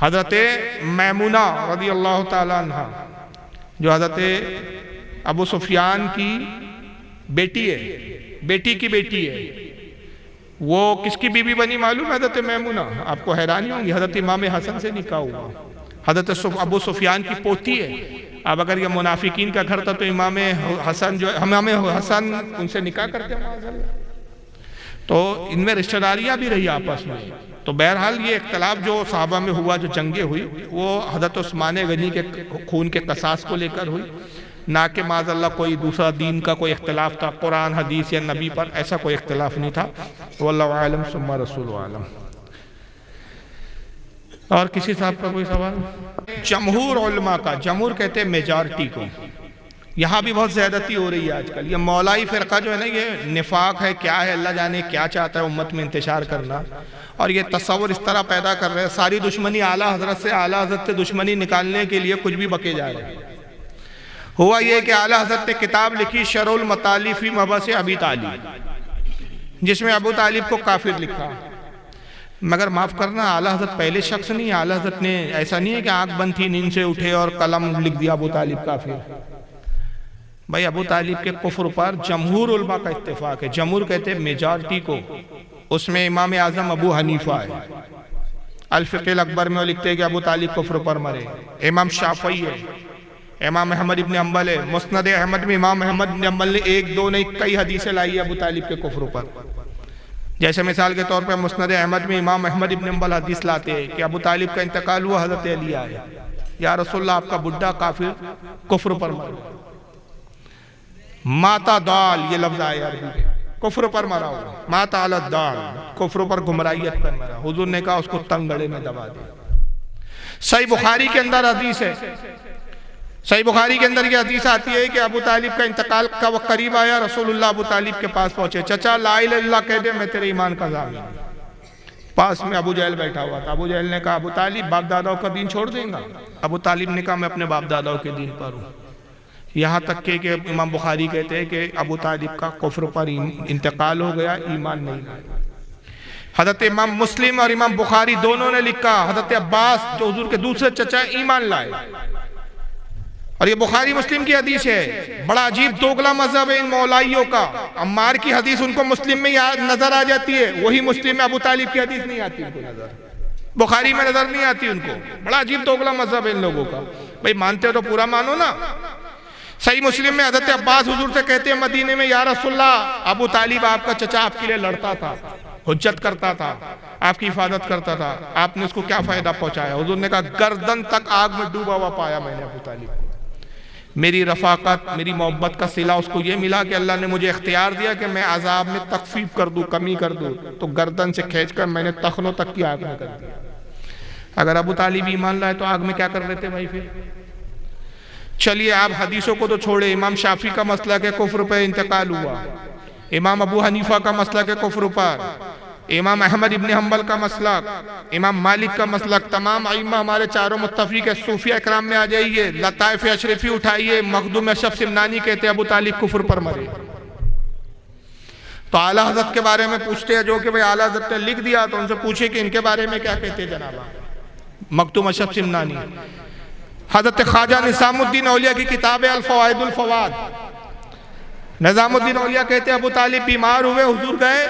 हज़रत मैमुना रज़ी अल्लाह ताला अन्हा, जो हज़रत अबू सुफियान की बेटी है, बेटी की बेटी है, वो किसकी बीवी बनी मालूम है? हज़रत मैमुना। आपको हैरानी होगी, हज़रत इमाम हसन से निकाह हुआ। हज़रत अबू सुफियान की पोती है। अब अगर ये मुनाफिकीन का घर था तो इमाम हसन जो इमाम हसन उनसे निकाह करते हैं, तो इनमें रिश्तेदारियाँ भी रही आपस में। तो बहरहाल ये इख्तलाफ जो सहाबा में हुआ, जो जंगें हुई, वो हज़रत उस्मान गनी के खून के कसास को लेकर हुई, ना कि माज़अल्लाह कोई दूसरा दीन का कोई इख्तलाफ था, कुरान हदीस या नबी पर ऐसा कोई इख्तलाफ नहीं था। वल्लाहु आलम सुम्मा रसूलु आलम। और किसी साहब का कोई सवाल? जमहूर उलमा का, जमहूर कहते हैं मेजॉरिटी को। यहाँ भी बहुत ज़्यादती हो रही है आजकल। ये मौलाई फ़िरका जो है ना, ये निफाक है, क्या है, अल्लाह जाने क्या चाहता है उम्मत में इंतशार करना। और ये तस्वुर इस तरह पैदा कर रहे हैं, सारी दुश्मनी आला हज़रत से, आला हज़रत से दुश्मनी निकालने के लिए कुछ भी बके जा रहे हैं। हुआ ये कि आला हज़रत ने किताब लिखी शरुल मतालिफ़ फ़ी मबअस अबी तालिब, जिसमें अबू तालिब को काफिर लिखा। मगर माफ़ करना, आला हज़रत पहले शख्स नहीं है। आला हज़रत ने ऐसा नहीं है कि आँख बंद थी, नींद से उठे और कलम लिख दिया अबू तालिब काफिर। भाई अबू तालिब के कुफ्र पर जमहूर उलमा का इत्तेफाक है। जमहूर कहते हैं मेजॉरिटी को, उसमें इमाम आज़म अबू हनीफा है। अल-फ़िक़्ह अकबर में वो लिखते हैं कि अबू तालिब कुफ्र पर मरे। इमाम शाफ़ई है, इमाम अहमद इब्न हम्बल है। मुस्नद अहमद में इमाम अहमद इब्न हम्बल ने एक दो नहीं कई हदीसें लाई है अबू तालिब के कुफ्र पर। जैसे मिसाल के तौर पर मुस्नद अहमद में इमाम अहमद इब्न हम्बल हदीस लाते हैं कि अबू तालिब का इंतकाल हुआ, हज़रत अली आए, या रसूलल्लाह आपका बुढ़ा काफिर कुफ्र पर मरा। माता दाल, ये लफ्ज आया अरबी में, कुफ्र पर मरा हुआ। माता अला दाल, कुफ्र पर, गुमराहियत पर मरा। हुजूर ने कहा उसको तंग गले में दबा दे। सही बुखारी के अंदर हदीस है, सही बुखारी के अंदर ये हदीस आती है कि अबू तालिब का इंतकाल का वक्त करीब आया, रसूलुल्लाह अबू तालिब के पास पहुंचे। चचा ला इलाहा इल्लल्लाह कह दे, मैं तेरे ईमान का ज़ामिन। पास में अबू जहल बैठा हुआ था। अबू जहल ने कहा अबू तालिब बाप दादाओं का दीन छोड़ देगा? अबू तालिब ने कहा मैं अपने बाप दादाओं के दीन पर हूँ। यहाँ तक के इमाम बुखारी कहते हैं कि अबू तालिब का कुफ्र पर इंतकाल हो गया, ईमान नहीं लाया। हज़रत इमाम मुस्लिम और इमाम बुखारी दोनों ने लिखा हज़रत अब्बास जो हुजूर के दूसरे चचा ईमान लाए। और ये बुखारी मुस्लिम की हदीस है। बड़ा अजीब दोगला मजहब है इन मौलाइयों का। अम्मार की हदीस उनको मुस्लिम में नजर आ जाती है, वही मुस्लिम में अबू तालिब की हदीस नहीं आती उनको नजर, बुखारी में नजर नहीं आती उनको। बड़ा अजीब दोगला मजहब है इन लोगों का। भाई मानते हो तो पूरा मानो ना। सही मुस्लिम में हज़रत अब्बास हुजूर से कहते हैं मदीने में, या रसूलल्लाह अबू तालिब आपका चचा आपके लिए लड़ता था, हुज्जत करता था, आपकी हिफाजत करता था, आपने उसको क्या फायदा पहुंचाया? हुजूर ने कहा गर्दन तक आग में डूबा हुआ पाया मैंने अबू तालिब को। मेरी रफ़ाकत, मेरी मोहब्बत का सिला उसको ये मिला कि अल्लाह ने मुझे इख्तियार दिया कि मैं अजाब में तखफीफ कर दूँ, कमी कर दूँ, तो गर्दन से खींचकर मैंने तखनों तक की आग में कर दिया। अगर अबू तालिब ईमान लाए तो आग में क्या कर रहे थे भाई? फिर चलिए आप हदीसों को तो छोड़े, इमाम शाफी का मसला के कुफ्र पर इंतकाल हुआ, इमाम अबू हनीफा का मसला के कुफ्र पर, इमाम अहमद इब्न हम्बल का मसलक, इमाम मालिक का मसलक, तमाम अइम्मा हमारे चारों मुत्तफिक है। सूफिया इकराम में आ जाइए, लताइफ अशरफी उठाइए, मखदूम अशरफ सिमनानी कहते हैं अबू तालिब कुफ्र पर मरे। तो आला हज़रत के बारे में पूछते हैं, जो कि भाई आला हज़रत ने लिख दिया, तो उनसे पूछे कि इनके बारे में क्या कहते हैं जनाबा। मखदूम अशरफ सिमनानी, हज़रत ख्वाजा निज़ामुद्दीन औलिया की किताब है अल-फ़वाइदुल फ़वाद। निज़ामुद्दीन औलिया कहते हैं अबू तालिब बीमार हुए, हुजूर गए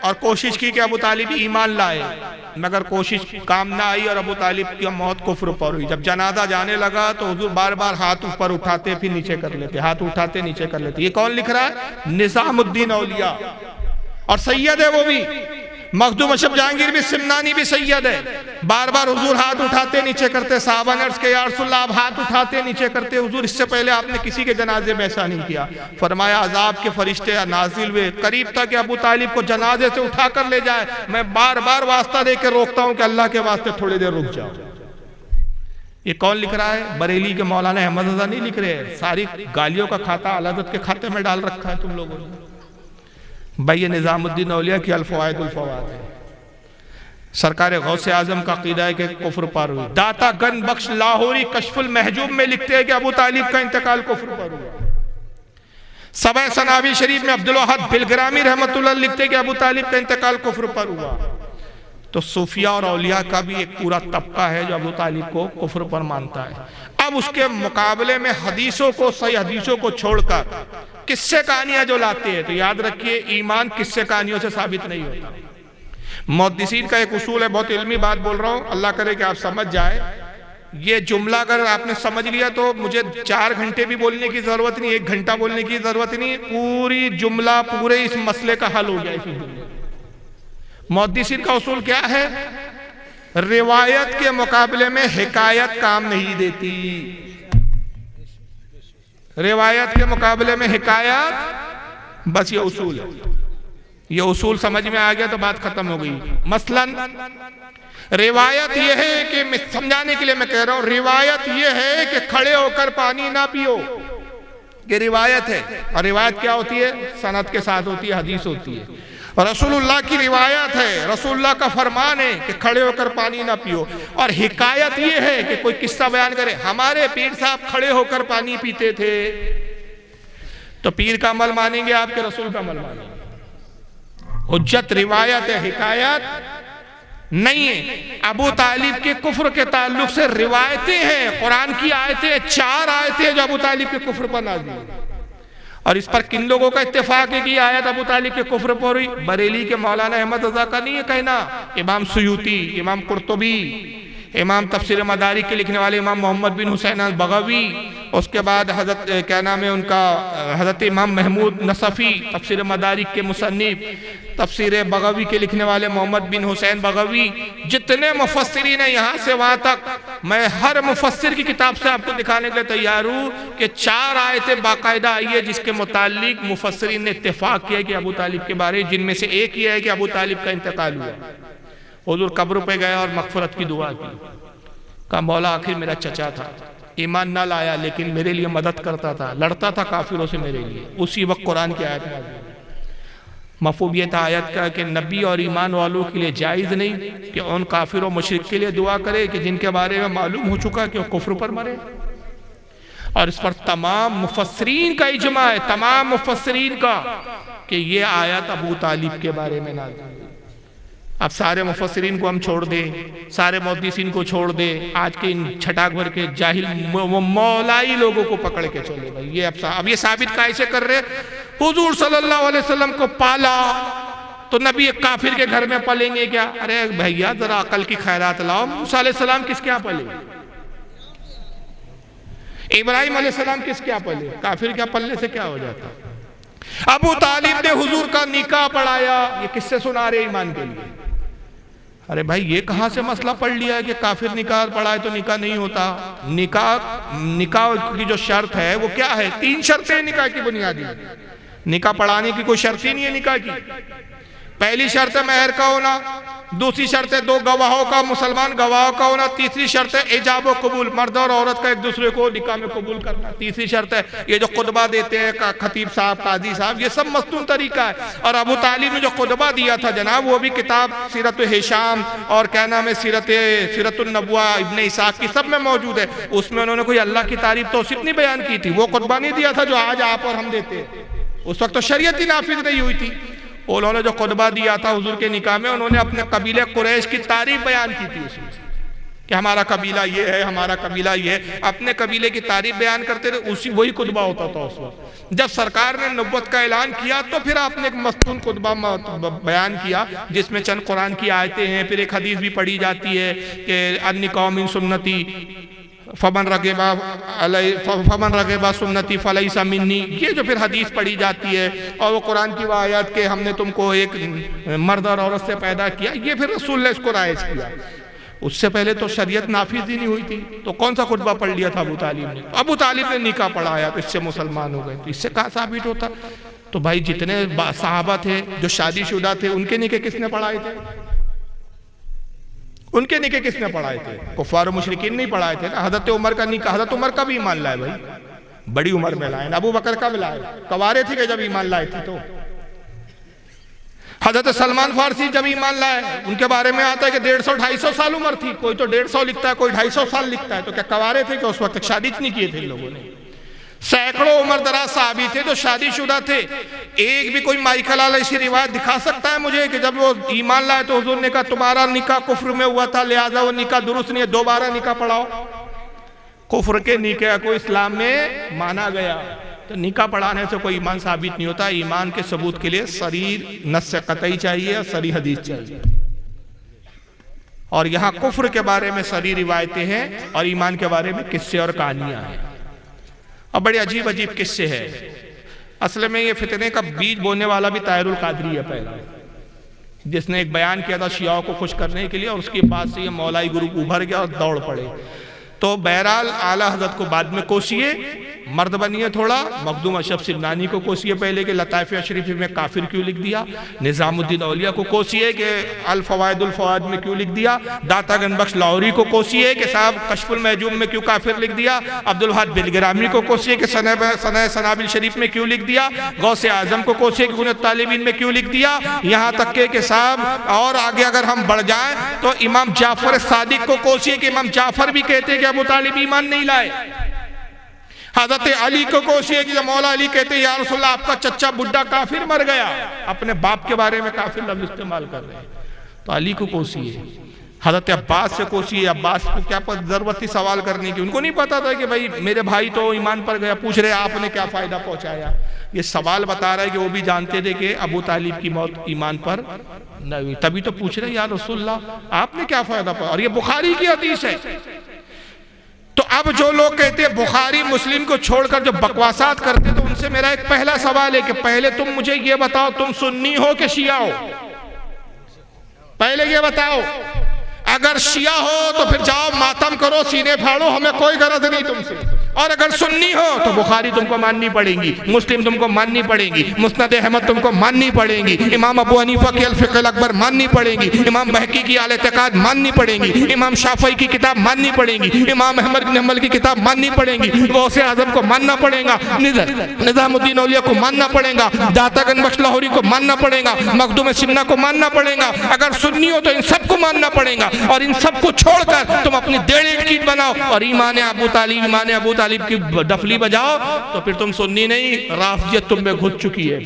और कोशिश की कि अबू तालिब ईमान लाए, मगर कोशिश काम ना आई और अबू तालिब की मौत कुफ्र पर हुई। जब जनाजा जाने लगा तो हुजूर बार बार हाथ ऊपर उठाते फिर नीचे कर लेते, हाथ उठाते नीचे कर लेते। ये कौन लिख रहा है? निज़ामुद्दीन औलिया। और सैयद है वो भी, मखदूम अशरफ जहांगीर भी, सिमनानी भी सैयद है। बार बार हुजूर हाथ उठाते नीचे करते। साहबा ने अर्ज़ किया या रसूलल्लाह आप हाथ उठाते नीचे करते, हुजूर इससे पहले आपने किसी के जनाजे में ऐसा नहीं किया। फरमाया अजाब के फरिश्ते नाजिल हुए, करीब था कि अबू तालिब को जनाजे से उठा कर ले जाए, मैं बार बार वास्ता दे के रोकता हूँ कि अल्लाह के वास्ते थोड़ी देर रुक जाओ। ये कौन लिख रहा है? बरेली के मौलाना अहमद रज़ा नहीं लिख रहे हैं। सारी गालियों का खाता आला हज़रत के खाते में डाल रखा है तुम लोगों ने। भाई ये निज़ामुद्दीन औलिया की अल-फ़वाइदुल फ़वाद है। सरकार गौसे आजम का क़ीदा है कि कुफ्र पर हुई। दाता गन बख्श लाहौरी कश्फुल महजूब में लिखते हैं कि अबू तालिब का इंतकाल कुफ्र पर हुआ। सबे सनावी शरीफ में अब्दुल वहाब बिलग्रामी रहमतुल्लाह लिखते हैं कि अबू तालिब का इंतकाल कुफ्र पर हुआ। तो सूफिया और औलिया का भी एक पूरा तबका है जो अबू तालिब को कुफ्र पर मानता है। अब उसके मुकाबले में हदीसों को, सही हदीसों को छोड़कर किस्से कहानियां जो लाते हैं, तो याद रखिए ईमान किस्से कहानियों से साबित नहीं होता। मुहद्दिसीन का एक उसूल है, बहुत इल्मी बात बोल रहा हूं, अल्लाह करे कि आप समझ जाए। ये जुमला अगर आपने समझ लिया तो मुझे 4 घंटे भी बोलने की जरूरत नहीं, 1 घंटा बोलने की जरूरत नहीं, पूरी जुमला, पूरे इस मसले का हल हो गया इसी जुमले। मुहद्दिसीन का उसूल क्या है? रिवायत के मुकाबले में हिकायत काम नहीं देती। रिवायत के मुकाबले में हिकायत, बस ये उसूल है। ये उसूल समझ में आ गया तो बात खत्म हो गई। मसलन रिवायत यह है कि, मैं समझाने के लिए मैं कह रहा हूं, रिवायत यह है कि खड़े होकर पानी ना पियो, ये रिवायत है। और रिवायत क्या होती है? सनद के साथ होती है, हदीस होती है। रसूलुल्लाह की रिवायत है, रसूलुल्लाह का फरमान है कि खड़े होकर पानी ना पियो। और हिकायत ये है कि कोई किस्सा बयान करे, हमारे पीर साहब खड़े होकर पानी पीते थे, तो पीर का अमल मानेंगे, आपके रसूल का अमल मानेंगे। हुज्जत रिवायत है, हिकायत नहीं है। अबू तालिब के कुफ्र के ताल्लुक से रिवायतें हैं, कुरान की आयतें, 4 आयतें जो अबू तालिब के कुफ्र पर नाज़िल हुई। और इस पर किन लोगों का इत्तेफाक है कि आयत अबू तालिब के कुफ्र पर हुई? बरेली के मौलाना अहमद रजा का नहीं है कहना, इमाम सुयूती, इमाम कुर्तुबी, इमाम तफसीर मदारिक के लिखने वाले इमाम मोहम्मद बिन हुसैन अल बगवी, उसके बाद हजरत क्या नाम है उनका, हजरत इमाम महमूद नसफ़ी तफसीर मदारिक के मुसन्निफ, तफसीर बगवी के लिखने वाले मोहम्मद बिन हुसैन बगवी, जितने मुफस्सिरीन हैं यहाँ से वहाँ तक, मैं हर मुफस्सिर की किताब से आपको दिखाने के लिए तैयार हूँ कि 4 आयतें बाकायदा आई है जिसके मुताल्लिक मुफस्सिरीन ने इत्तेफाक किया कि अबू तालिब के बारे, जिनमें से एक ये है कि अबू तालिब का इंतकाल हुआ। हुजूर कब्र पे गए और मग़फ़िरत की दुआ की, कहा मौला आखिर मेरा चचा था, ईमान ना लाया लेकिन मेरे लिए मदद करता था, लड़ता था काफिरों से मेरे लिए। उसी वक्त कुरान की आयत नाज़िल हुई। मफ़हूम ये था आयत का कि नबी और ईमान वालों के लिए जायज़ नहीं कि उन काफिर और मुशरिक के लिए दुआ करे कि जिनके बारे में मालूम हो चुका कि वो कुफ्र पर मरे। और इस पर तमाम मुफस्सिरीन का इजमा है, तमाम मुफस्सिरीन का, कि ये आयत अबू तालिब के बारे में नाज़िल हुई। अब सारे मुफस्सिरीन को हम छोड़ दें, सारे मुहद्दिसीन को छोड़ दें, आज के इन छटाक भर के जाहिल मौलाई लोगों को पकड़ के चले भाई। ये अब ये साबित कैसे कर रहे? हुजूर सल्लल्लाहु अलैहि वसल्लम को पाला तो नबी एक काफिर के घर में पलेंगे क्या? अरे भैया जरा अकल की खैरात लाओ। मूसा अलैहिस्सलाम किसके यहाँ पले? इब्राहिम अलैहिस्सलाम किसके यहाँ पले? काफिर क्या पलने से क्या हो जाता? अबू तालिब ने हुजूर का निकाह पढ़ाया, ये किससे सुना रहे ईमान के लिए? अरे भाई ये कहां से मसला पढ़ लिया है कि काफिर निकाह पढ़ाए तो निकाह नहीं होता? निकाह की जो शर्त है वो क्या है? 3 शर्तें निकाह की बुनियादी। निकाह पढ़ाने की कोई शर्त ही नहीं है निकाह की। पहली शर्त है महर का होना, दूसरी शर्त है 2 गवाहों का, मुसलमान गवाहों का होना, तीसरी शर्त है इजाब व कबूल, मर्द और औरत का एक दूसरे को निकाह में कबूल करना, तीसरी शर्त है ये जो खुतबा देते हैं खतीब साहब, काजी साहब, ये सब मस्तून तरीका है। और अबू तालिब ने जो खुतबा दिया था जनाब, वो भी किताब सीरत हिशाम और क्या नाम है सीरतुन नबुवा इब्ने इसाक की सब में मौजूद है। उसमें उन्होंने कोई अल्लाह की तारीफ तौसीफ नहीं बयान की थी, वो खुतबा नहीं दिया था जो आज आप और हम देते हैं। उस वक्त तो शरीयत ही नाफिज नहीं हुई थी। उन्होंने जो खुतबा दिया था हुजूर के निकाह में, उन्होंने अपने कबीले कुरैश की तारीफ बयान की थी उसमें कि हमारा कबीला ये है, हमारा कबीला ये है, अपने कबीले की तारीफ बयान करते थे। उसी वही खुतबा होता था उस वक्त। जब सरकार ने नबुव्वत का ऐलान किया तो फिर आपने एक मस्तून खुतबा बयान किया जिसमें चंद कुरान की आयतें हैं, फिर एक हदीस भी पढ़ी जाती है कि अन्निकाह मिन सुन्नती फमन रगेबा सुन्नती फलैसा मिन्नी, ये जो फिर हदीस पढ़ी जाती है, और वो कुरान की आयत के हमने तुमको एक मर्द और औरत से पैदा किया, ये फिर रसूल ने इसको राइज किया। उससे पहले तो शरीयत नाफिज ही नहीं हुई थी, तो कौन सा खुतबा पढ़ लिया था अबू तालिब ने? अबू तालिब ने निकाह पढ़ाया तो इससे मुसलमान हो गए। तो इससे कहाँ साबित होता? तो भाई जितने सहाबा थे जो शादीशुदा थे उनके निकाह किसने पढ़ाए थे? उनके निकाह किसने पढ़ाए थे? कुफार और मुशरिकीन नहीं पढ़ाए थे ना। हजरत उमर का निकाह, हजरत उमर का भी ईमान लाए भाई, बड़ी उम्र में लाए। अबू बकर का भी लाए, कवारे थे जब ईमान लाए थे। तो हजरत सलमान फारसी जब ईमान लाए, उनके बारे में आता है कि 150-250 साल उम्र थी। कोई तो 150 लिखता है, कोई 250 साल लिखता है। तो क्या कवारे थे कि उस वक्त शादी नहीं किए थे इन लोगों ने? सैकड़ों उम्र दराज साहबी थे जो शादीशुदा थे। एक भी कोई माइकल आला ऐसी रिवायत दिखा सकता है मुझे कि जब वो ईमान लाए तो हुजूर ने कहा तुम्हारा निकाह कुफ्र में हुआ था, लिहाजा वो निकाह दुरुस्त नहीं है, दोबारा निकाह पढ़ाओ। कुफ्र के निकाह को इस्लाम में माना गया। तो निकाह पढ़ाने से कोई ईमान साबित नहीं होता। ईमान के सबूत के लिए सरीर नस्स कतई चाहिए और सरी हदीस चाहिए। और यहाँ कुफ्र के बारे में सरी रिवायतें हैं और ईमान के बारे में किस्से और कहानियां हैं। अब बड़े अजीब अजीब किस्से हैं। असल में ये फितने का बीज बोने वाला भी ताहिरुल कादरी है पहला, जिसने एक बयान किया था शियाओं को खुश करने के लिए, और उसके बाद से ये मौलाई ग्रुप उभर गया और दौड़ पड़े। तो बहरहाल आला हज़रत को बाद में कोसिए, मर्द बनिए थोड़ा। मखदूम अशरफ सिमनानी को कोसिए पहले के लताइफ अशरीफी में काफिर क्यों लिख दिया। निज़ामुद्दीन औलिया को कोसिए कि अल फवाइदुल फवाइद में क्यों लिख दिया। दाता गनबख्श लाहौरी को कोसिए कि साहब कश्फुल महजूब में क्यों काफिर लिख दिया। अब्दुल वहाब बिलगिरामी को कोसिए कि सनह सनाबिल शरीफ में क्यों लिख दिया। गौसे आजम को कोसिए कि गुनत तालिबीन में क्यों लिख दिया। यहाँ तक के साहब और आगे अगर हम बढ़ जाएं तो इमाम जाफर सादिक को कोसिए कि इमाम जाफर भी कहते हैं कि अबू तालिब ईमान नहीं लाए। हजरत अली को कोशिश की, मौला अली कहते हैं या रसूलल्लाह आपका चच्चा बुड्ढा काफिर मर गया। अपने बाप के बारे में काफिर लफ्ज़ इस्तेमाल कर रहे हैं। तो अली को कोशिश, हजरत अब्बास से कोशिश। अब्बास को क्या जरूरत थी सवाल करने की, उनको नहीं पता था कि भाई मेरे भाई तो ईमान पर गया, पूछ रहे आपने क्या फायदा पहुंचाया। ये सवाल बता रहा है कि वो भी जानते थे कि अबू तालिब की मौत ईमान पर नहीं हुई, तभी तो पूछ रहे या रसूलल्लाह आपने क्या फायदा पाया। और ये बुखारी की हदीस है। तो अब जो लोग कहते हैं बुखारी मुस्लिम को छोड़कर जो बकवासात करते, तो उनसे मेरा एक पहला सवाल है कि पहले तुम मुझे ये बताओ तुम सुन्नी हो कि शिया हो। पहले ये बताओ। अगर शिया हो तो फिर जाओ मातम करो, सीने फाड़ो, हमें कोई गरज नहीं तुमसे। और अगर सुन्नी हो तो बुखारी तुमको माननी पड़ेगी, मुस्लिम तुमको माननी पड़ेगी, मुस्नद अहमद तुमको माननी पड़ेगी, इमाम अबू हनीफा की अल-फिक़्ह अल-अकबर माननी पड़ेगी, इमाम बहकी की अल-इतिक़ाद माननी पड़ेगी, इमाम शाफ़ई की किताब माननी पड़ेगी, इमाम अहमद बिन हंबल की किताब माननी पड़ेगी, गौसे आज़म को मानना पड़ेगा, निज़ामुद्दीन औलिया को मानना पड़ेगा, दाता गनबख्श लाहौरी को मानना पड़ेगा, मखदूम सिमना को मानना पड़ेगा। अगर सुन्नी हो तो इन सबको मानना पड़ेगा। और इन सबको छोड़कर तुम अपनी डेढ़ ईंट बनाओ और ईमान अबू तालिब की डफली बजाओ, तो फिर तुम सुन्नी नहीं, राफजियत तुम में घुस चुकी है।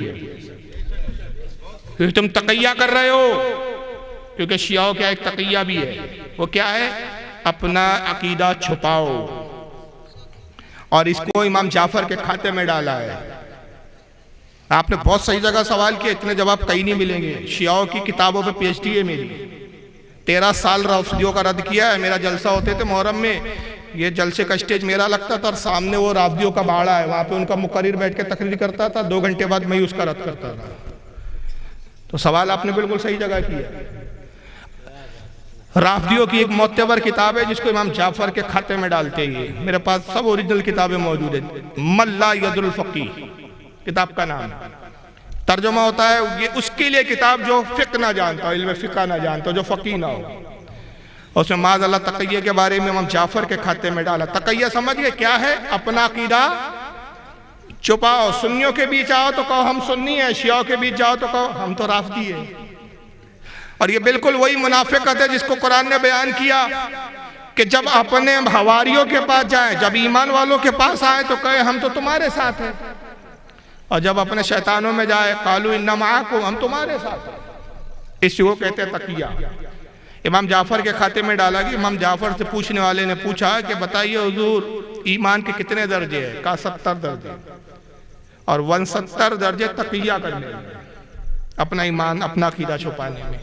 फिर तुम तकैया कर रहे हो, क्योंकि शियाओं का एक तकैया भी है। वो क्या है? अपना अकीदा छुपाओ। और इसको इमाम जाफर के खाते में डाला है। आपने बहुत सही जगह सवाल किया, इतने जवाब कहीं नहीं मिलेंगे। शियाओं की किताबों पे पीएचडी है मेरी। 13 साल राफजियों का रद्द किया है। मेरा जलसा होते थे मुहर्रम में, ये जलसे का स्टेज मेरा लगता था और सामने वो राफजियों का बाड़ा है, वहाँ पे उनका मुकर्रिर बैठ के तकरीर करता था। 2 घंटे बाद मैं उसका रद्द करता था। तो सवाल आपने बिल्कुल सही जगह किया। राफजियों की एक मोतबर किताब है जिसको इमाम जाफर के खाते में डालते ही। मेरे पास सब ओरिजिनल किताबें मौजूद है। मल्ला यदुल फकीह किताब का नाम, तर्जुमा होता है ये उसके लिए किताब जो फिक्र ना जानता हो, इल्म फिक्र ना जानता हो, जो फकीह ना हो। उसमें माज़अल्लाह तक़य्या के बारे में इमाम जाफर के खाते में डाला। तक़य्या समझ गए क्या है? अपना अकीदा छुपाओ। सुन्नियों के बीच आओ तो कहो हम सुन्नी हैं, शियाओं के बीच जाओ तो कहो हम तो राफ़दी हैं। और ये बिल्कुल वही मुनाफिकत है जिसको कुरान ने बयान किया कि जब अपने हवारियों के पास जाएं, जब ईमान वालों के पास आए तो कहे हम तो तुम्हारे साथ हैं, और जब अपने शैतानों में जाए कालू इन्ना माअकुम, हम तुम्हारे साथ हैं। इसको कहते हैं तकिया। इमाम जाफर के खाते में डाला कि इमाम जाफर से पूछने वाले ने पूछा कि बताइए हुजूर ईमान के कितने दर्जे हैं? कहा 70 दर्जे, और 69 दर्जे तकिया करने में, अपना ईमान अपना अकीदा छुपाने में।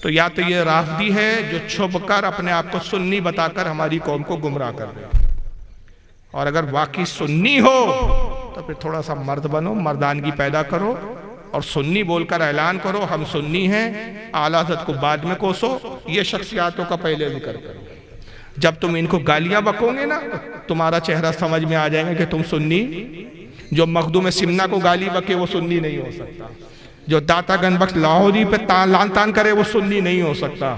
तो या तो ये राफ़दी है जो छुप कर अपने आप को सुन्नी बताकर हमारी कौम को गुमराह कर रहे हैं, और अगर वाकई सुन्नी हो तो फिर थोड़ा सा मर्द बनो, मर्दानगी पैदा करो और सुन्नी बोलकर ऐलान करो हम सुन्नी हैं। आला हज़रत को बाद में कोसो, ये शख्सियातों का पहले जिक्र करो। जब तुम इनको गालियां बकोगे ना तो तुम्हारा चेहरा समझ में आ जाएगा कि तुम सुन्नी। जो मखदूम सिमना को गाली बके वो सुन्नी नहीं हो सकता। जो दाता गनबख्श लाहौरी पे लान तान करे वो सुन्नी नहीं हो सकता।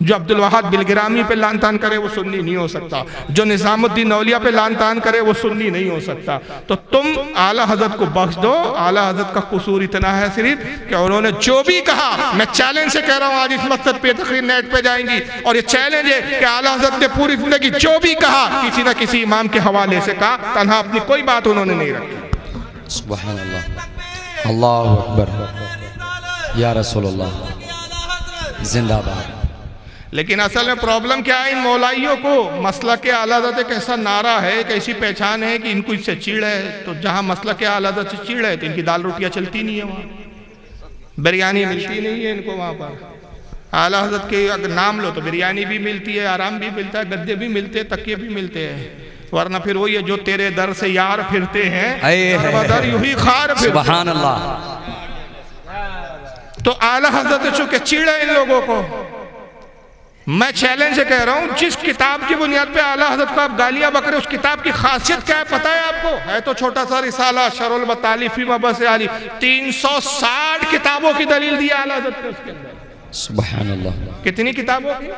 जो अब्दुल वहाब बिलग्रामी पे लान तान करे वो सुन्नी नहीं हो सकता। जो निजामुद्दीन औलिया पे लान तान करे वो सुन्नी नहीं हो सकता। तो तुम आला हजरत को बख्श दो। आला हजरत का कसूर इतना है सिर्फ कि उन्होंने जो भी कहा, मैं चैलेंज से कह रहा हूँ, आज इस मकसद पे तकरीर नेट पे जाएंगी और ये चैलेंज है कि आला हजरत ने पूरी जिंदगी जो भी कहा किसी ना किसी इमाम के हवाले से कहा, तन्हा अपनी कोई बात उन्होंने नहीं रखी। सुभान अल्लाह, अल्लाहु अकबर, या रसूलुल्लाह जिंदाबाद। लेकिन असल में प्रॉब्लम क्या है इन मौलाइयों को? मसला के आला हज़रत एक ऐसा नारा है, एक ऐसी पहचान है कि इनको इससे चिड़ है। तो जहाँ मसला के आला हज़रत से चिड़ है तो इनकी दाल रोटियाँ चलती नहीं है, वहाँ बिरयानी मिलती नहीं है इनको। वहाँ पर आला हज़रत के अगर नाम लो तो बिरयानी भी मिलती है, आराम भी मिलता है, गद्दे भी मिलते हैं, तकिए भी मिलते हैं। वरना फिर वही है जो तेरे दर से यार फिरते हैं, यूं ही खार फिरते। सुभान अल्लाह। तो आला हज़रत चूंकि चिड़ है इन लोगों को, मैं चैलेंज से कह रहा हूं, जिस किताब की बुनियाद पे आला हज़रत को आप गालियां बक रहे हो, उस किताब की खासियत क्या है पता है आपको? है तो छोटा सा रिसाला शरुल बताली फी मबस आली, 360 किताबों की दलील दी आला हज़रत ने उसके अंदर। सुभान अल्लाह। कितनी किताबों की?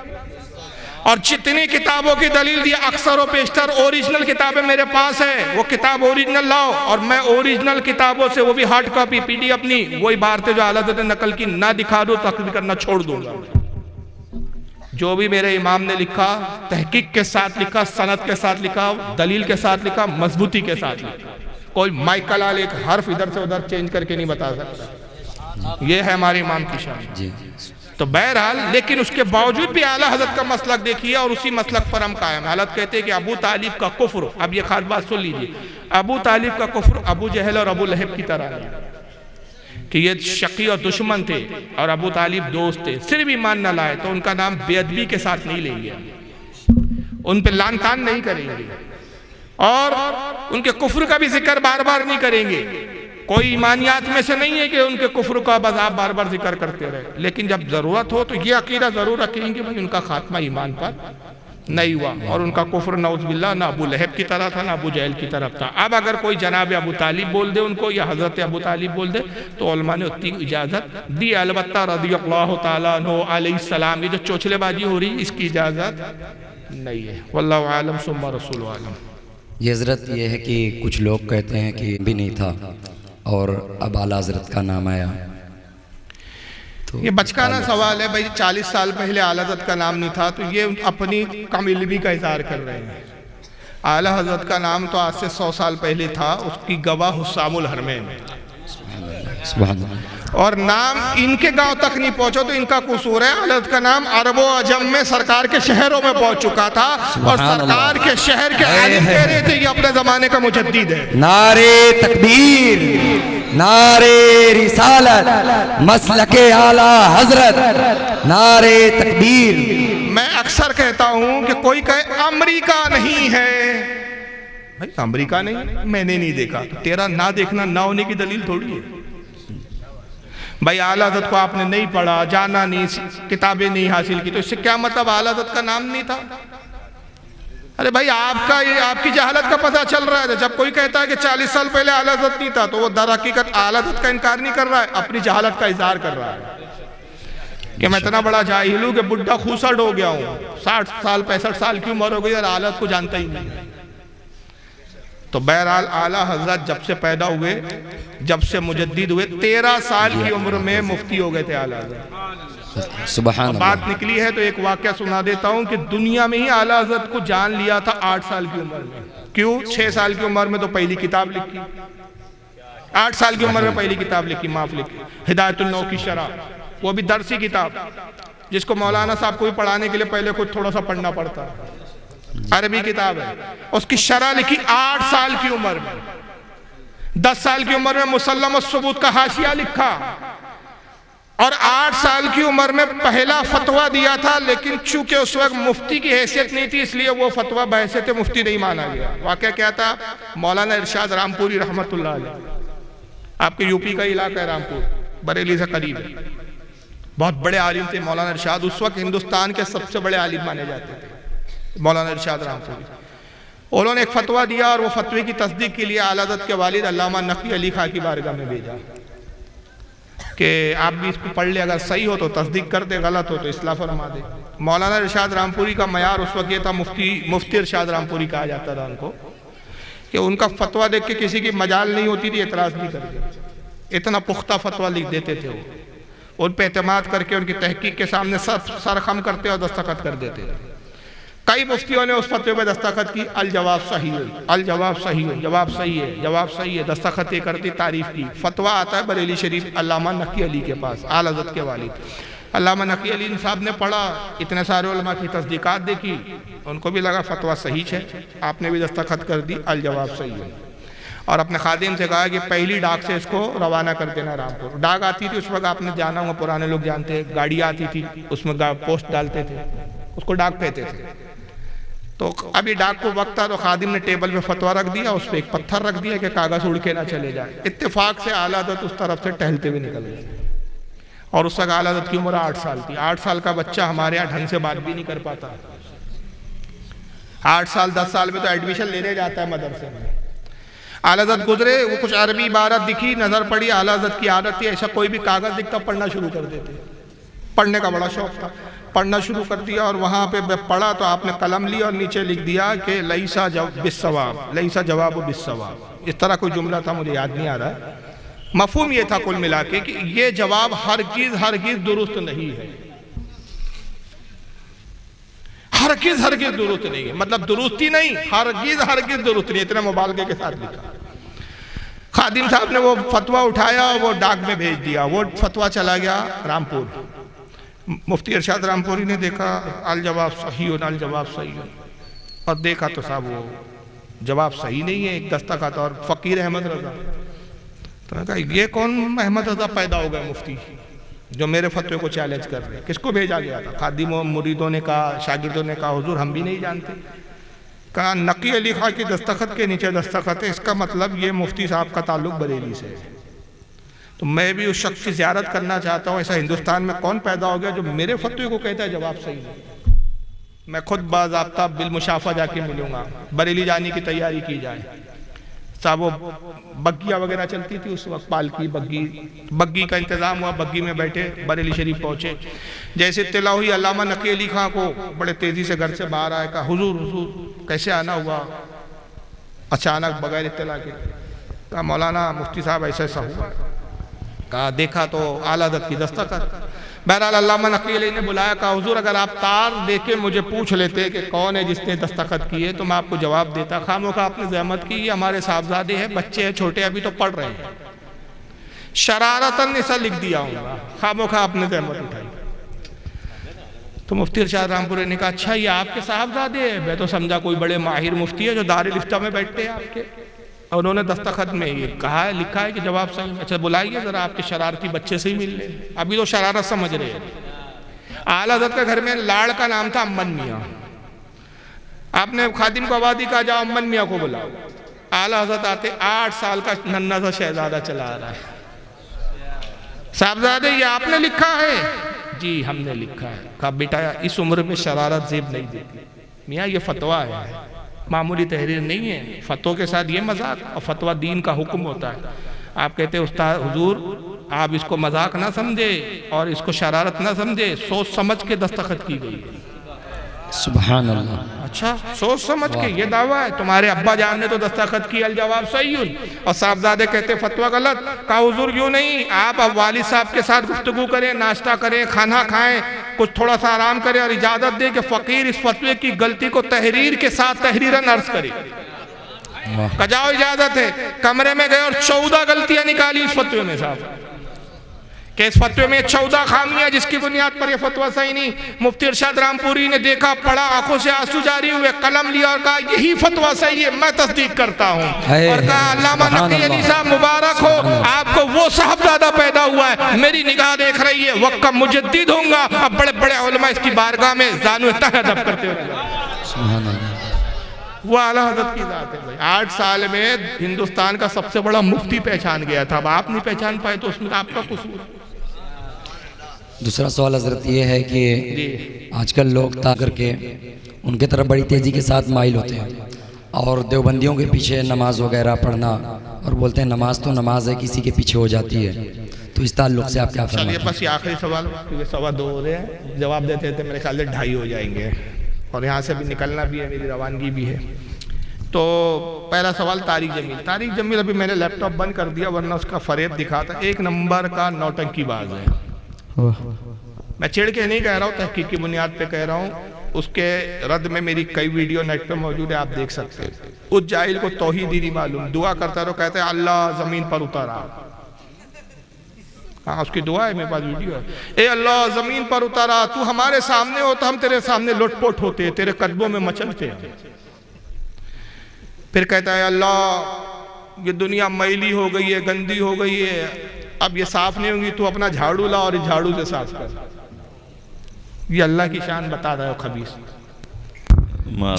और जितनी किताबों की दलील दी, अक्सर और पेशतर ओरिजिनल किताबें मेरे पास है। वो किताब ओरिजिनल लाओ और मैं ओरिजिनल किताबों से, वो भी हार्ड कॉपी PDF नहीं, वही भारतीय जो आला हज़रत ने नकल की ना दिखा दो तकलीफ करना छोड़ दूंगा। जो भी मेरे इमाम ने लिखा, तहकीक के साथ लिखा, सनद के साथ लिखा, दलील के साथ लिखा, मजबूती के साथ लिखा। कोई माइकल आल एक हर्फ इधर से उधर चेंज करके नहीं बता सकता। ये है हमारे इमाम की शान जी। तो बहरहाल, लेकिन उसके बावजूद भी आला हज़रत का मसलक देखिए और उसी मसलक पर हम कायम। हालत कहते हैं कि अबू तालिब का कुफ्र, अब ये खास बात सुन लीजिए, अबू तालिब का कुफ्र अबू जहल और अबू लहब की तरह है कि ये शकी और दुश्मन थे और अबू तालिब दोस्त थे। सिर्फ ईमान न लाए तो उनका नाम बेअदबी के साथ नहीं लेंगे, उन पे लान तान नहीं करेंगे और उनके कुफ्र का भी जिक्र बार बार नहीं करेंगे। कोई ईमानियात में से नहीं है कि उनके कुफ्र का बस आप बार बार जिक्र करते रहे। लेकिन जब जरूरत हो तो ये अकीदा जरूर रखेंगे भाई उनका खात्मा ईमान पर नहीं हुआ और उनका कुफ्र नौज़बिल्लाह ना अबू लहब की तरह था ना अबू जहल की तरफ था। अब अगर कोई जनाब अबू तालिब बोल दे उनको या हज़रत अबू तालिब बोल दे तो उलमा ने उतनी इजाज़त दी। अलबत्ता रज़ियल्लाहु तआला अन्हु अलैहिस्सलाम, ये जो चोचलेबाजी हो रही इसकी इजाज़त नहीं है। वल्लाहु आलम सुम्मा रसूल आलम। ये हज़रत ये है कि कुछ लोग कहते हैं कि भी नहीं था और अब आला हज़रत का नाम आया। तो ये बचकाना सवाल है भाई, 40 साल पहले आला हज़रत का नाम नहीं था तो ये अपनी कम इल्मी का इज़हार कर रहे हैं। आला हज़रत का नाम तो आज से 100 साल पहले था, उसकी गवाह हुस्सामुल हरमैन। और नाम इनके गांव तक नहीं पहुंचो तो इनका कसूर है। आला हज़रत का नाम अरबो अजम में सरकार के शहरों में पहुंच चुका था और सरकार के शहर के आलिम कह रहे थे ये अपने जमाने का मुजद्दिद है। नारे तकबीर, नारे रिसालत, मसलके आला हज़रत, नारे तकबीर। मैं अक्सर कहता हूं कि कोई कहे अमेरिका नहीं है, भाई अमेरिका नहीं, मैंने नहीं देखा, तेरा ना देखना ना होने की दलील थोड़ी है। भाई आला हज़रत को आपने नहीं पढ़ा, जाना नहीं, किताबें नहीं हासिल की, तो इससे क्या मतलब आला हज़रत का नाम नहीं था? अरे भाई आपका ये आपकी जहालत का पता चल रहा है। जब कोई कहता है कि 40 साल पहले आला हज़रत नहीं था तो वो दर हकीकत आला हज़रत का इनकार नहीं कर रहा है, अपनी जहालत का इजहार कर रहा है कि मैं इतना बड़ा जाहिल हूँ कि बुढ़ा खूसट हो गया हूँ, 60 साल 65 साल की उम्र हो गई और आला हज़रत को जानता ही नहीं। तो बहरहाल आला हज़रत जब से पैदा हुए, जब से मुजद्दिद हुए, 13 साल की उम्र में मुफ्ती हो गए थे आला हज़रत। सुभान अल्लाह। बात निकली है तो एक वाक़या सुना देता हूँ कि दुनिया में ही आला हज़रत को जान लिया था 8 साल की उम्र में। क्यों? 6 साल की उम्र में तो पहली किताब लिखी, 8 साल की उम्र में पहली किताब लिखी, माफ लिखी, हिदायतुन नौ की शरह, वो भी दरसी किताब जिसको मौलाना साहब को भी पढ़ाने के लिए पहले कुछ थोड़ा सा पढ़ना पड़ता है, अरबी किताब है। उसकी शरह लिखी 8 साल की उम्र में। 10 साल की उम्र में मुसल्लम अस्सुबूत का हाशिया लिखा और 8 साल की उम्र में पहला फतवा दिया था, लेकिन चूंकि उस वक्त मुफ्ती की हैसियत नहीं थी इसलिए वो फतवा बहैसियत मुफ्ती नहीं माना गया। वाक़या क्या था? मौलाना इरशाद रामपुरी रहमतुल्लाह अलैह, आपके यूपी का इलाका है रामपुर, बरेली से करीब है, बहुत बड़े आलिम थे मौलाना इरशाद। उस वक्त हिंदुस्तान के सबसे बड़े आलिम माने जाते थे मौलाना इरशाद रामपुरी। उन्होंने एक फतवा दिया और वो फतवे की तस्दीक के लिए आला हज़रत के वालिद अल्लामा नक़वी अली खां की बारगाह में भेजा कि आप भी इसको पढ़ ले, अगर सही हो तो तस्दीक कर दे, गलत हो तो इस्लाह फरमा दे। मौलाना इरशाद रामपुरी का मयार उस वक्त ये था, मुफ्ती इरशाद रामपुरी कहा जाता था उनको, कि उनका फतवा देख के किसी की मजाल नहीं होती थी एतराज़ भी करके, इतना पुख्ता फतवा लिख देते थे वो। उन पे एतमाद करके उनकी तहकीक के सामने सर खम करते और दस्तखत कर देते थे। कई मुफ्तियों ने उस फतवे पे दस्तखत की, अल जवाब सही है, अल जवाब सही है, जवाब सही है, जवाब सही है, दस्तखत ये करती, तारीफ की। फतवा आता है बरेली शरीफ अल्लामा नकी अली के पास, आला हज़रत के वालिद अल्लामा नकी अली साहब ने पढ़ा, इतने सारे उलमा की तस्दीकात देखी, उनको भी लगा फतवा सही है, आपने भी दस्तखत कर दी, अल जवाब सही है। और अपने खादिम से कहा कि पहली डाक से इसको रवाना कर देना रामपुर। डाक आती थी उस वक्त, आपने जाना होगा, पुराने लोग जानते हैं, गाड़ी आती थी, उसमें पोस्ट डालते थे, उसको डाक कहते थे। तो अभी डाक को वक्त था तो खादिम ने टेबल पे फतवा रख दिया, उस पर एक पत्थर रख दिया कि कागज़ उड़ के ना चले जाए। इत्तेफाक से आला हज़रत उस तरफ से टहलते हुए निकल गए, और उस वक्त आला हज़रत की उम्र 8 साल थी। 8 साल का बच्चा हमारे यहाँ ढंग से बात भी नहीं कर पाता। 8 साल 10 साल में तो एडमिशन लेने जाता है मदरसे में। आला हज़रत गुजरे, वो कुछ अरबी इबारत दिखी, नज़र पड़ी, आला हज़रत की आदत थी, ऐसा कोई भी कागज़ दिखता पढ़ना शुरू कर देते। पढ़ने का बड़ा शौक था, पढ़ना शुरू कर दिया, और वहाँ पे पढ़ा तो आपने कलम लिया और नीचे लिख दिया कि लईसा बिस्सवाब, लईसा जवाब बिस्सवाब। इस तरह कोई जुमला था, मुझे याद नहीं आ रहा। मफहूम ये था कुल मिला के कि ये जवाब हरगिज़ दुरुस्त नहीं है, हरगिज़ दुरुस्त नहीं है, मतलब दुरुस्ती नहीं, हरगिज़ दुरुस्त नहीं, इतने मुबालगे के साथ लिखा। खादिम साहब ने वो फतवा उठाया और वो डाक में भेज दिया, वो फतवा चला गया रामपुर। मुफ्ती इरशाद रामपुरी ने देखा, अल जवाब सही हो, अल जवाब सही हो, और देखा तो साहब वो जवाब सही नहीं है, एक दस्तखत और फ़कीर अहमद रज़ा। तो मैंने कहा ये कौन अहमद रज़ा पैदा हो गए मुफ्ती जो मेरे फतवे को चैलेंज कर रहे हैं, किसको भेजा गया था? खादिमों मुरीदों ने कहा, शागिर्दों ने कहा, हुजूर हम भी नहीं जानते। कहा नकी अली खां की दस्तखत के नीचे दस्तखत है, इसका मतलब ये मुफ्ती साहब का ताल्लुक बरेली से है। तो मैं भी उस शख्स की ज़ियारत करना चाहता हूँ। ऐसा हिंदुस्तान में कौन पैदा हो गया जो मेरे फतवे को कहता है जवाब सही है? मैं खुद बाज़ाब्ता बिलमुशाफा जाके मिलूंगा, बरेली जाने की तैयारी की जाए। साहब वो बग्गियाँ वगैरह चलती थी उस वक्त, पालकी बग्गी का इंतज़ाम हुआ, बग्गी में बैठे बरेली शरीफ पहुँचे। जैसे इत्तला हुई अल्लामा नकी अली खां को, बड़े तेज़ी से घर से बाहर आए, कहा हुजूर कैसे आना हुआ अचानक बगैर इत्तला के? कहा मौलाना मुफ्ती साहब ऐसा ऐसा हुआ। कहा देखा तो आला हज़रत की दस्तखत। बहरहाल अल्लामा नकी अली ने बुलाया, कहा हुजूर अगर आप तार दे के मुझे पूछ लेते कि कौन है जिसने दस्तखत की है तो मैं आपको जवाब देता। खामों का आपने जहमत की, ये हमारे साहबजादे हैं, बच्चे हैं छोटे, अभी तो पढ़ रहे हैं, शरारतन ऐसा लिख दिया हूँ, खामों का आपने जहमत उठाई। तो मुफ्ती इरशाद रामपुरी ने कहा अच्छा ये आपके साहबजादे हैं? मैं तो समझा कोई बड़े माहिर मुफ्ती है जो दारुल इफ्ता में बैठते हैं आपके, और उन्होंने दस्तखत में ये कहा है, लिखा है कि जवाब सही। अच्छा बुलाइए ज़रा आपके शरारती बच्चे से ही मिल ले, अभी तो शरारत समझ रहे हैं। आला हज़रत के घर में लाड़ का नाम था अम्मन मियाँ। आपने खादिम को आवाज़ दी, कहा जाओ अम्मन मियाँ को बुलाओ। आला हज़रत आते, 8 साल का नन्हा सा शहजादा चला आ रहा है। साहबजादे ये आपने लिखा है? जी हमने लिखा है। कहा बेटा इस उम्र में शरारत जेब नहीं देती, मियाँ ये फतवा है, मामूली तहरीर नहीं है, फतवा के साथ ये मजाक, और फतवा दीन का हुक्म होता है। आप कहते हैं उस्ताद हुजूर आप इसको मजाक ना समझे और इसको शरारत ना समझे, सोच समझ के दस्तखत की गई है। सुभान अल्लाह। अच्छा सोच समझ के ये दावा है? तुम्हारे अब्बा जान ने तो दस्तखत की, अल जवाब सही, और साहबजादे कहते फतवा गलत। कहा हुजूर यूँ नहीं, आप अब वालिद साहब के साथ गुफ्तगू करें, नाश्ता करें, खाना खाएं, कुछ थोड़ा सा आराम करें और इजाज़त दें कि फ़कीर इस फतवे की गलती को तहरीर के साथ तहरीरन अर्ज करे। कजाओ इजाज़त है। कमरे में गए और 14 गलतियाँ निकाली इस फतवे में साहब, कि इस फतवे में 14 खामियां जिसकी बुनियाद पर यह फतवा सही नहीं। मुफ्ती इरशाद रामपुरी ने देखा, पढ़ा, आंखों से आंसू जारी हुए, कलम लिया और कहा यही फतवा सही है, मैं तस्दीक करता हूँ। और कहा अल्लामा नकी अली साहब मुबारक हो, आपको वो साहबजादा पैदा हुआ है, मेरी निगाह देख रही है, वक्त का मुजद्दिद होऊंगा। अब बड़े बड़े उलमा इसकी बारगाह में जानो तहदब करते हुए, वो आला हज़रत की जात है भाई। 8 साल में हिंदुस्तान का सबसे बड़ा मुफ्ती पहचान गया था, अब आप नहीं पहचान पाए तो उसमें आपका कसूर। दूसरा सवाल हज़रत ये है कि आजकल लोग ता करके उनके तरफ बड़ी तेज़ी के साथ माइल होते हैं और देवबंदियों के पीछे नमाज वगैरह पढ़ना, और बोलते हैं नमाज तो नमाज है, किसी के पीछे हो जाती है। तो इस ताल्लुक से आप क्या चलिए फरमाते हैं? बस ये आखिरी सवाल, क्योंकि 2:15 हो रहे हैं, जवाब देते थे मेरे ख्याल से 2:30 हो जाएंगे और यहाँ से भी निकलना भी है, मेरी रवानगी भी है। तो पहला सवाल तारिक जमील। तारिक जमील अभी मैंने लैपटॉप बंद कर दिया वरना उसका फरेब दिखाता, 1 नंबर का नौटंकीबाज है। मैं चिढ़ के नहीं कह रहा हूँ, तहकीक की बुनियाद पे कह रहा हूँ। उसके रद्द में मेरी कई वीडियो नेट पे मौजूद है, आप देख सकते हैं। उस जाहिल को तौहीद ही नहीं मालूम, दुआ करता रहो, कहते हैं अल्लाह जमीन पर उतारा। हाँ, उसकी दुआ है, मेरे पास वीडियो है। ए अल्लाह जमीन पर उतारा, तू हमारे सामने हो तो हम तेरे सामने लुटपुट होते, तेरे कदमों में मचलते हैं। फिर कहता है अल्लाह ये दुनिया मैली हो गई है, गंदी हो गई है, अब ये साफ नहीं होगी, तू अपना झाड़ू ला और इस झाड़ू से साफ कर। ये अल्लाह की शान बता रहा है खबीस।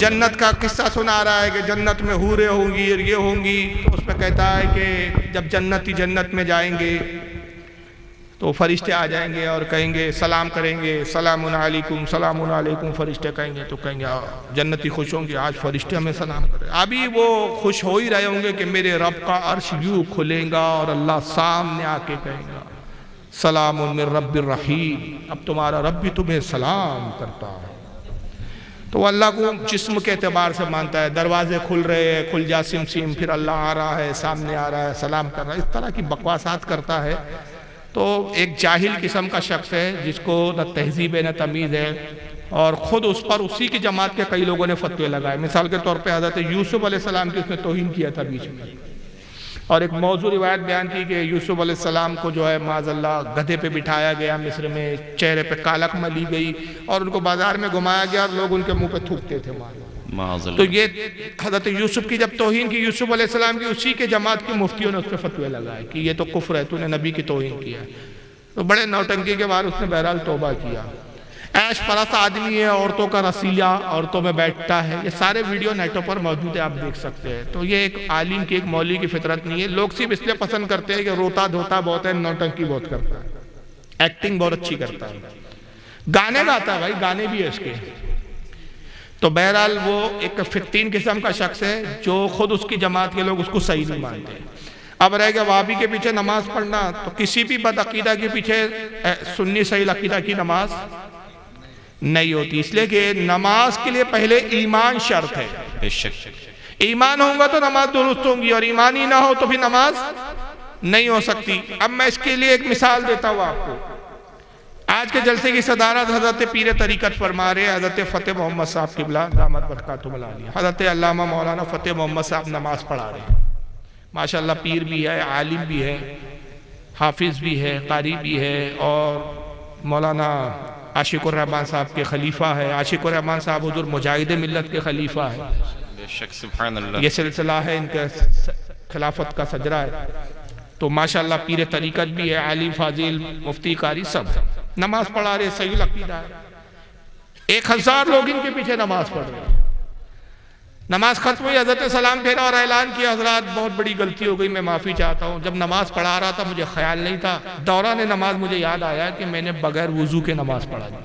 जन्नत का किस्सा सुना रहा है कि जन्नत में हूरें होंगी और ये होंगी, तो उसमें कहता है कि जब जन्नती जन्नत में जाएंगे तो फरिश्ते आ जाएंगे और कहेंगे, सलाम करेंगे, सलामुन अलैकुम, सलामुन अलैकुम। फरिश्ते कहेंगे तो कहेंगे जन्नती खुश होंगे, आज फरिश्ते हमें सलाम करें। अभी वो खुश हो ही रहे होंगे कि मेरे रब का अर्श यूं खुलेगा और अल्लाह सामने आके कहेगा सलामुन मिर रब्बिर रहीम, अब तुम्हारा रब भी तुम्हें सलाम करता है। तो अल्लाह को जिस्म के एतबार से मानता है, दरवाजे खुल रहे हैं, खुल जा सिम सिम, फिर अल्लाह आ रहा है, सामने आ रहा है, सलाम कर रहा है, इस तरह की बकवासात करता है। तो एक जाहिल किस्म का शख्स है जिसको न तहजीब है न तमीज़ है, और ख़ुद उस पर उसी की जमात के कई लोगों ने फतवे लगाए। मिसाल के तौर पे हज़रत यूसुफ अलैहिस्सलाम की उसने तौहीन किया था बीच में, और एक मौजू रिवायत बयान की कि यूसुफ अलैहिस्सलाम को जो है माज़अल्लाह गधे पे बिठाया गया मिस्र में, चेहरे पे कालक मली गई और उनको बाजार में घुमाया गया और लोग उनके मुंह पे थूकते थे माज़अल्लाह। तो ये हज़रत यूसुफ की जब तौहीन की यूसुफ अलैहिस्सलाम की, उसी के जमात की मुफ्तियों ने उस पर फतवे लगाए कि ये तो कुफ्र है, तूने नबी की तौहीन किया। तो बड़े नौटंकी के बाद उसने बहरहाल तौबा किया। ऐश परस्त आदमी है, औरतों का रसीला, औरतों में बैठता है, ये सारे वीडियो नेटों पर मौजूद है, आप देख सकते हैं। तो ये एक आलिम की, एक मौलवी की फितरत नहीं है। लोग सिर्फ इसलिए पसंद करते हैं कि रोता धोता बहुत है, नौटंकी बहुत करता है, एक्टिंग बहुत अच्छी करता है, गाने गाता है, भाई गाने भी है इसके। तो बहरहाल वो एक फित्तीन किस्म का शख्स है जो खुद उसकी जमात के लोग उसको सही नहीं मानते। अब रह गया वाबी के पीछे नमाज पढ़ना, तो किसी भी बदअकीदा के पीछे सुन्नी सही अकीदा की नमाज नहीं होती, इसलिए कि नमाज के लिए पहले ईमान शर्त है। बेशक ईमान होगा तो नमाज दुरुस्त होगी, और ईमान ही ना हो तो फिर नमाज नहीं हो सकती। अब मैं इसके लिए एक मिसाल देता हूँ आपको। आज के जलसे की सदारत हज़रत पीर तरीक़त फरमा रहे हज़रत फ़तेह मोहम्मद साहब क़िबला दामत बरकातुहुल आलिया, हज़रत अल्लामा मौलाना फ़तेह मोहम्मद साहब नमाज पढ़ा रहे हैं। माशाअल्लाह पीर भी है, आलिम भी है, हाफिज़ भी है, कारी भी है, और मौलाना आशिकुर रहमान साहब के खलीफा है। आशिकुर रहमान साहब हुज़ूर मुजाहिद मिल्लत के खलीफा है। बेशक सुभान अल्लाह, ये सिलसिला है इनके खिलाफत का सजरा है। तो माशाअल्लाह पीर तरीक़त भी है, आलिम फाजिल मुफ्ती कारी सब नमाज पढ़ा रहे, सही अकीदा है। 1000 लोग इनके पीछे नमाज पढ़ रहे हैं। नमाज खत्म हुई, हज़रत सलाम फेरा और ऐलान किया, हज़रात बहुत बड़ी गलती हो गई, मैं माफ़ी चाहता हूँ। जब नमाज पढ़ा रहा था मुझे ख्याल नहीं था, दौरान नमाज मुझे याद आया कि मैंने बगैर वुज़ू के नमाज पढ़ा दी।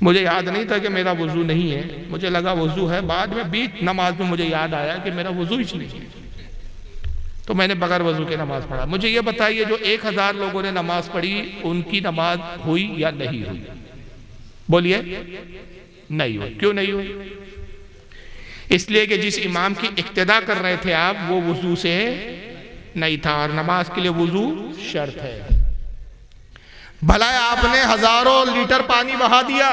मुझे याद नहीं था कि मेरा वुज़ू नहीं है, मुझे लगा वुज़ू है। बाद में बीच नमाज में मुझे याद आया कि मेरा वुज़ू ही नहीं है, तो मैंने बगैर वज़ू के नमाज पढ़ा। मुझे ये बताइए जो 1000 लोगों ने नमाज पढ़ी, उनकी नमाज हुई या नहीं हुई? बोलिए, नहीं हुई। क्यों नहीं हुई? इसलिए कि जिस इमाम की इक्तिदा कर रहे थे आप, वो वुज़ू से नहीं था, और नमाज के लिए वुज़ू शर्त है। भला आपने हज़ारों लीटर पानी बहा दिया,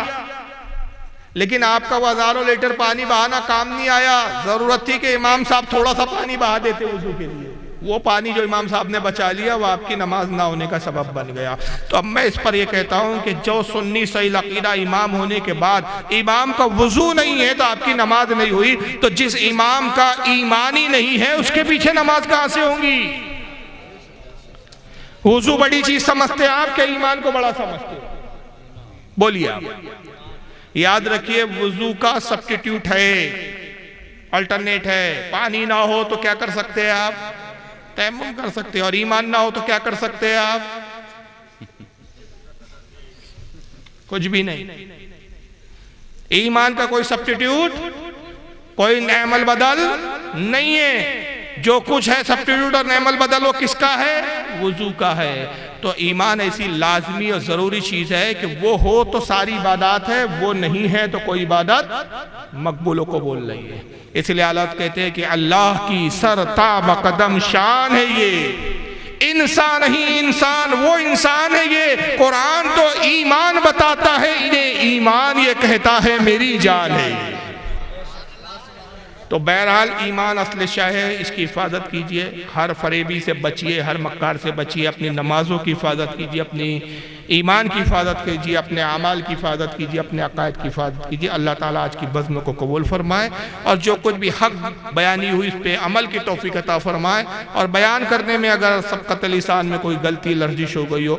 लेकिन आपका वो हज़ारों लीटर पानी बहाना काम नहीं आया। ज़रूरत थी कि इमाम साहब थोड़ा सा पानी बहा देते वुज़ू के लिए। वो पानी जो इमाम साहब ने बचा लिया, वो आपकी नमाज ना होने का सबब बन गया। तो अब मैं इस पर यह कहता हूँ कि जो सुन्नी सही अकीदा इमाम होने के बाद इमाम का वुज़ू नहीं है तो आपकी नमाज नहीं हुई। तो जिस इमाम का ईमान ही नहीं है, उसके पीछे नमाज कहाँ से होंगी? वुज़ू बड़ी चीज समझते हैं आप, क्या ईमान को बड़ा समझते हैं? बोलिए आप। याद रखिए, वुज़ू का सब्स्टिट्यूट है, अल्टरनेट है। पानी ना हो तो क्या कर सकते हैं आप? तयम्मुम कर सकते हैं। और ईमान ना हो तो क्या कर सकते हैं आप? कुछ भी नहीं। ईमान का कोई सब्स्टिट्यूट, कोई अमल बदल नहीं है। जो कुछ है सब्स्टिट्यूट और नेमल बदल वो किसका है? वुजू का है। तो ईमान ऐसी लाजमी और ज़रूरी चीज़ है कि वो हो तो सारी इबादत है, वो नहीं है तो कोई इबादत मकबूलों को बोल रही है। इसलिए आलत कहते हैं कि अल्लाह की सरताब कदम शान है ये, इंसान ही इंसान, वो इंसान है ये। कुरान तो ईमान बताता है इन्हें, ईमान ये कहता है मेरी जान है। तो बहरहाल ईमान असल शाह है, इसकी हिफाजत कीजिए, हर फरेबी से बचिए, हर मक्कार से बचिए, अपनी नमाजों की हिफाजत कीजिए, अपनी ईमान की हिफाजत कीजिए, अपने आमाल की हिफाजत कीजिए, अपने अकायद की हिफाजत कीजिए। अल्लाह ताला आज की बज़्म को कबूल फरमाए और जो कुछ भी हक बयानी हुई इस पर अमल की तौफीक अता फरमाए। और बयान करने में अगर सबक़त लिसान में कोई गलती लर्जिश हो गई हो,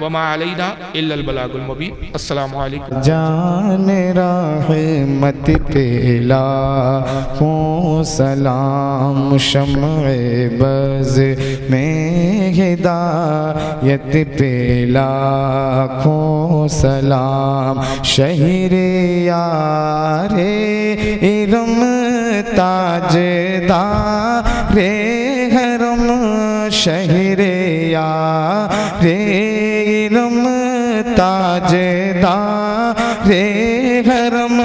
वमा अलैना इल्लल बलागुल मुबीन। अस्सलामु अलैकुम। जान रहमत पे लाखों सलाम, शम्ए बज़ में हिदायत पे लाखों सलाम, शहीरे यारे इरम ताजदारे हरम, शहीरे यारे इरम ताजदारे हरम,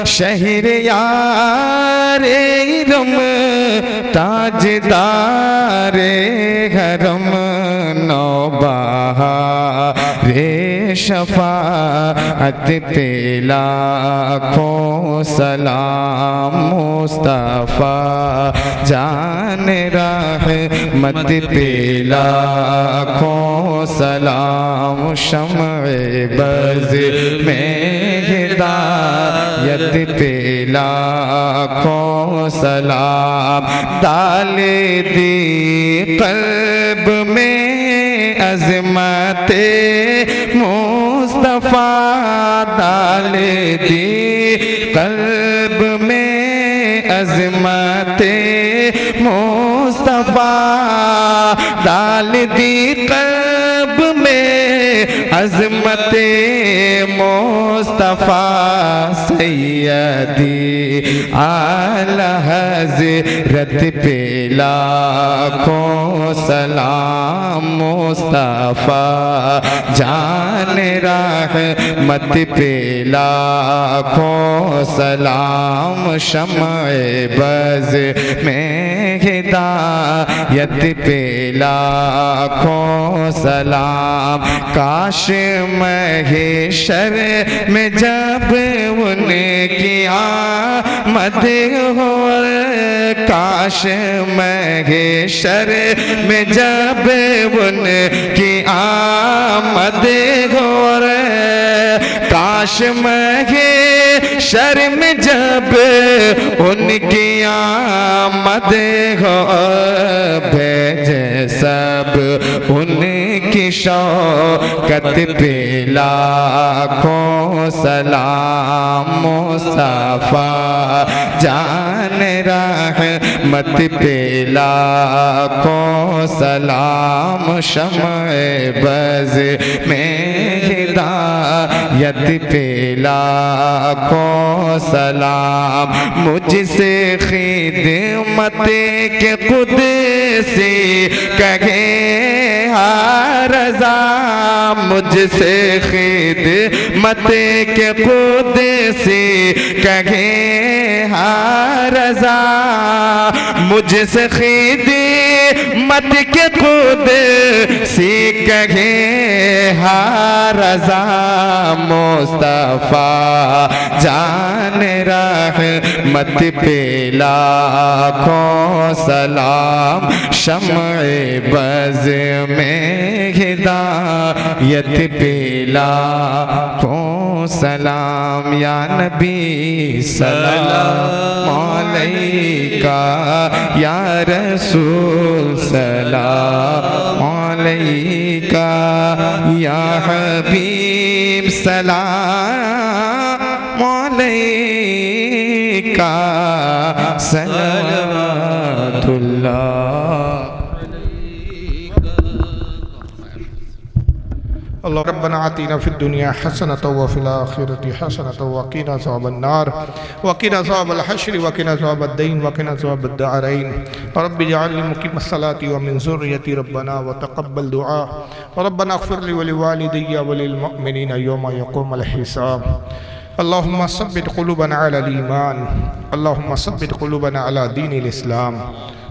शहीरे यारे इरम ताजदारे हरम, नौबहारे शफाअत पे लाखों सलाम, मुस्तफ़ा जान रहमत पे लाखों सलाम, शम्ए बज़ में हिदायत पे लाखों सलाम, डाले दी क़ल्ब में अज़मते मुस्तफ़ा, डाले दी क़ल्ब में अज़मते मुस्तफ़ा, डाल दी क़ल्ब में अज़मते मुस्तफ़ा, सैयदी आला हज़रत पे लाखों सलाम, मुस्तफ़ा जान रहमत पे लाखों सलाम, शम्ए बज़ में हिदायत पे लाखों सलाम, काश महशर में जब उनकी आमद हो, काश महशर में जब उनकी आमद हो, काश महशर में जब उनकी आमद हो, भेजे सब उनकी शौकत पे लाखों सलाम, मुस्तफ़ा जान रहमत पे लाखों सलाम, शम्ए बज़ में हिदायत पे लाखों सलाम, मुझसे खिदमत के क़ुदसी कहे रज़ा, मुझसे खिदमत के क़ुदसी कहे रज़ा, मुझसे खिदमत के क़ुदसी कहे रज़ा, मुस्तफ़ा जान रहमत पे लाखों सलाम, शम्ए बज़ में हिदायत पे लाखों सलाम, या नबी सलाम अलैका, या रसूल सलाम अलैका, या हबीब सलाम अलैका, सलावतुल्लाह। अल्लाह रब्बना आतिना फिद दुनिया हसनतन व फिल आखिरति हसनतन व क़िना अज़ाबन नार व क़िना अज़ाबल हश्र व क़िना अज़ाबद दीन व क़िना अज़ाबद दारैन रब्बि जअलनी मुक़ीमस सलाति व मिन ज़ुर्रियति रब्बना व तक़ब्बल दुआ रब्बना इग़फ़िर ली व लिवालिदैया व लिल मुअमिनीना यौमा यक़ूमुल हिसाब अल्लाहुम्मा सब्बित क़ुलूबना अला ईमान अल्लाहुम्मा सब्बित क़ुलूबना अला दीनिल इस्लाम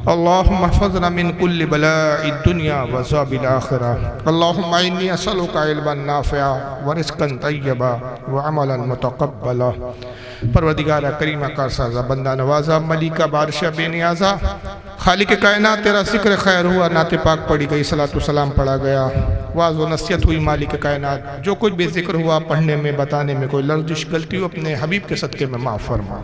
अल्लाहुम्मा हफ़ज़ना मिन कुल्लि बलाइद दुनिया व अज़ाबिल आखिरह अल्लाहुम्मा इन्नी असअलुका इल्मन नाफ़िअ व रिज़्क़न तय्यबा व अमलन मुतक़ब्बला। परवरदिगार करीम का साज़ा बंदा नवाज़ा मलिका बादशाह बेनियाज़ा खालिक कायनात तेरा ज़िक्र खैर हुआ, नात पाक पढ़ी गई, सलातु सलाम पढ़ा गया, वाज़ व नसीहत हुई मालिक कायनात। जो कुछ भी ज़िक्र हुआ पढ़ने में बताने में कोई लर्जिश गलती हो अपने हबीब के सदक़े में माफ़ फरमा।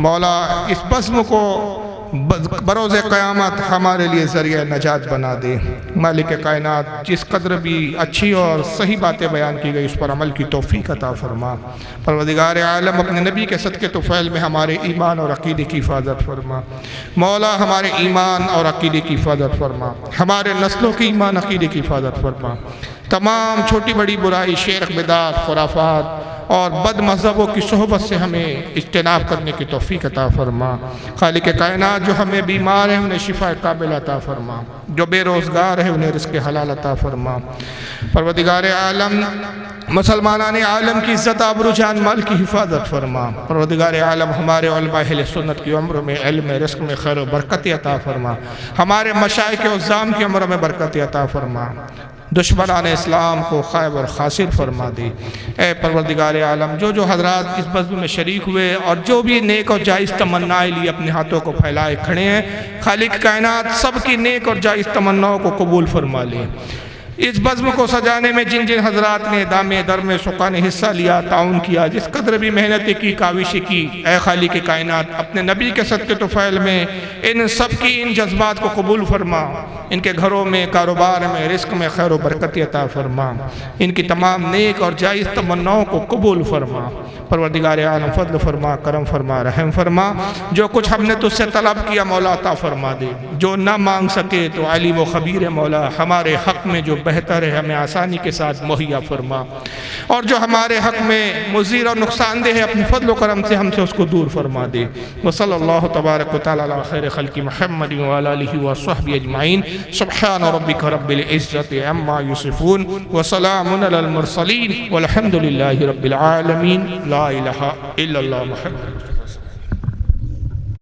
मौला इस बज़्म को बरोज़े क़यामत हमारे लिए ज़रिया नजात बना दे। मालिक कायनात जिस कदर भी अच्छी और सही बातें बयान की गई उस पर अमल की तौफ़ीक़ अता फ़रमा। परवरदिगार आलम अपने नबी के सदक़े तुफ़ैल में हमारे ईमान और अक़ीदे की हिफ़ाज़त फ़रमा। मौला हमारे ईमान और अक़ीदे की हिफ़ाज़त फ़रमा, हमारे नस्लों की ईमान अक़ीदे की हिफ़ाज़त फ़रमा। तमाम छोटी बड़ी बुराई, शिर्क, बिदात, खुराफात और बद मज़हबों की सोहबत से हमें इज्तनाब करने की तौफ़ीक़ अता फ़रमा। खालिक कायनात जो हमें बीमार हैं उन्हें शिफ़ा कामिल अता फ़रमा, जो बेरोज़गार है उन्हें रिज़्क़ हलाल अता फ़रमा। परवरदिगार आलम मुसलमानाने आलम की इज़्ज़त आबरू जान माल की हिफाजत फरमा। परवरदिगार आलम हमारे उलमा अहले सुन्नत की उम्र में, इल्म में, रिज़्क़ में खैर बरकत अता फ़रमा। हमारे मशाइख़ उज़्ज़ाम की उम्र में बरकत अता फ़रमा। दुश्मनान इस्लाम को ख़ैब और खासिर फरमा दे। ए परवरदिगार आलम जो हज़रात इस बज़्म में शरीक हुए और जो भी नेक और जायज़ तमन्नाएँ लिए अपने हाथों को फैलाए खड़े हैं, खालिक कायनात सब की नेक और जायज़ तमन्नाओं को कबूल फरमा ले। इस बज़्म को सजाने में जिन जिन हज़रात ने दामे दर में सुक़ा ने हिस्सा लिया, ताउन किया, जिस कदर भी मेहनत की, काविश की, ए खालिक कायनात अपने नबी के सदक़े तुफ़ैल में इन सब की इन जज्बात को कबूल फरमा। इनके घरों में, कारोबार में, रिज़्क़ में खैर व बरकत अता फ़रमा। इनकी तमाम नेक और जायज़ तमन्नाओं को कबूल फरमा। परवरदिगार आलम फ़ज़ल फरमा, करम फरमा, रहम फरमा। जो कुछ हमने तुझसे तलब किया मौला अता फरमा दे। जो ना मांग सके तो अलीम व ख़बीर है मौला, हमारे हक़ में जो बेहतर है हमें आसानी के साथ मुहैया फरमा, और जो हमारे हक़ में मुज़ीर और नुकसानदेह है अपने फ़ज़ल व करम से हमसे उसको दूर फरमा दे। व सल्लल्लाहु तबारक व तआला अला खैर खल्क़ि मुहम्मद व अला आलिहि व सहबिहि अजमाइन। सुब्हान रब्बिका रब्बिल इज़्ज़ति अम्मा यसिफ़ून व सलामुन अलल मुरसलीन वल्हम्दुलिल्लाहि रब्बिल आलमीन। ला इलाहा इल्लल्लाह मुहम्मद।